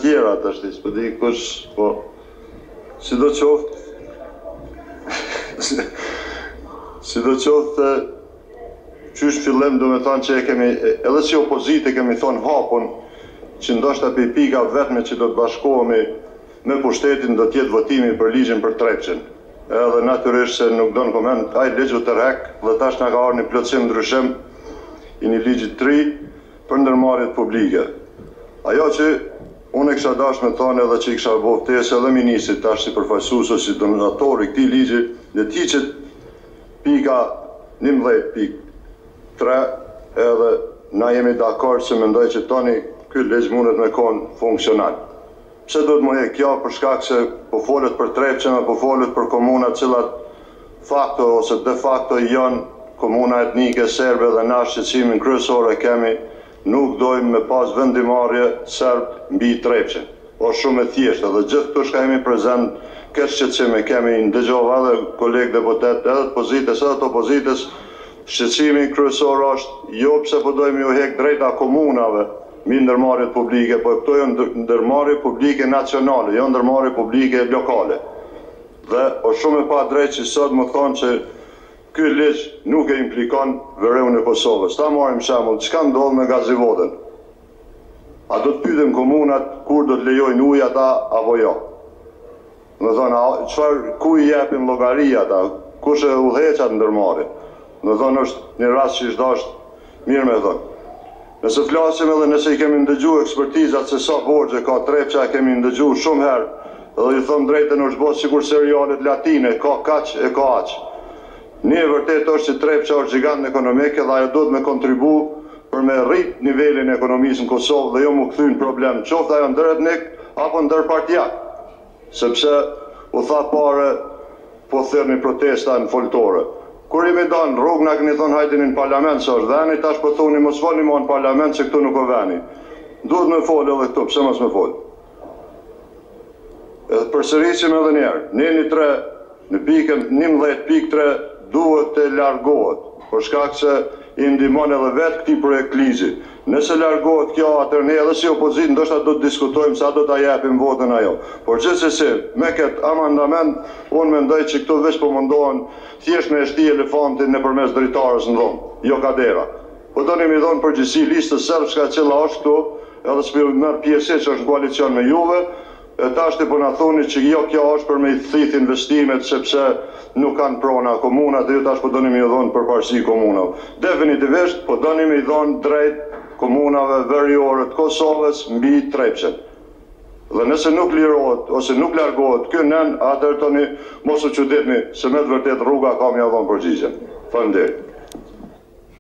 tjera të ashtë, s'po di kush, po, si do qoftë, qysh fillim do me thonë që e kemi, edhe si opozite kemi thonë hapun, që ndoshta për pika vetme që do të bashkohemi me pushtetin do tjetë votimi për ligjin për Trepçën. Edhe natyrisht se nuk do në koment, ajë legju të rek, dhe tash nga ka arë një plotësim ndryshim i një ligjit 3 për ndërmarrjet publike. Ajo që unë e kisha dash me thonë edhe që i kisha bo ftesë edhe ministrit tash si përfaqësues ose si donatori këtij ligji, dhe ti që pika 11.3 edhe na jemi dakord se mendoj që tani ky ligj mundet me konë funksional. Pse do të më hek kjo për shkak se po folet për Trepçën apo po folet për komuna cilat fakto ose de facto janë komuna etnike serbe dhe na shqetësimin kryesor e kemi, nuk dojmë me pas vendimarrje serb mbi Trepçën. Është shumë e thjeshtë dhe gjithë këtu shka jemi prezent këtë shqetësim e kemi ndëgjova edhe kolegë deputet edhe të pozitës edhe të opozitës, shqetësimi kryesor është jo pse po dojmë ju hek drejta komunave mi ndërmarrjet publike, po këto janë ndërmarrje publike nacionale, jo ndërmarrje publike lokale. Dhe është shumë e pa drejtë që sot më thonë që ky ligj nuk e implikon Vereun e Kosovës. Ta marrim shembull, çka ndodh me Gazivodën? A do të pyetim komunat kur do të lejojnë ujë ata apo jo? Do thonë, ku i japin llogari ata? Kush e udhëheq atë ndërmarrje? Do thonë është një rast që është dashur mirë me thonë. Nëse flasim edhe nëse i kemi ndëgju ekspertizat se sa borxhe ka Trepça, kemi ndëgju shumë herë, edhe ju thëmë drejtën është bërë sikur serialet latine, ka kaq e ka aq. Një vërtet është që Trepça është gjigant ekonomike dhe ajo duhet me kontribu për me rrit nivelin e ekonomisë në Kosovë dhe jo mu kthy në problem, qoftë ajo ndëretnik apo ndërpartijak. Sepse u tha pare po thërni protesta në foltore. Kur i me danë rrugë nga këni thonë hajtini në parlament që është veni, tash po thoni mos folni mo në parlament që këtu nuk o veni. Duhet me folë edhe këtu, pse mos me folë? Edhe përsërisim edhe njerë, në pikën 11.3 duhet të largohet, për shkak se i ndihmon edhe vetë këtij projekt ligji. Nëse largohet kjo, atër ne edhe si opozit, ndoshta do të diskutojmë sa do të japim votën ajo. Por gjithsesi, me këtë amandament, unë mendoj që këtu veç po mundohen thjesht me shti elefantin nëpërmes dritarës në dhomë, jo kadera. Po doni mi dhonë përgjithësi listës serbshka cila është këtu, edhe s'pi merr pjesë që është në koalicion me juve, tash të po na thoni që jo kjo është për me i thith investimet sepse nuk kanë prona komunat dhe ju tash po doni mi dhonë përparësi komunave. Definitivisht po doni mi dhonë drejt komunave veriore të Kosovës mbi Trepçën. Dhe nëse nuk lirohet ose nuk largohet ky nën, atëherë tani mos u çuditni se me të vërtet rruga ka mja dhonë përgjigjen. Faleminderit.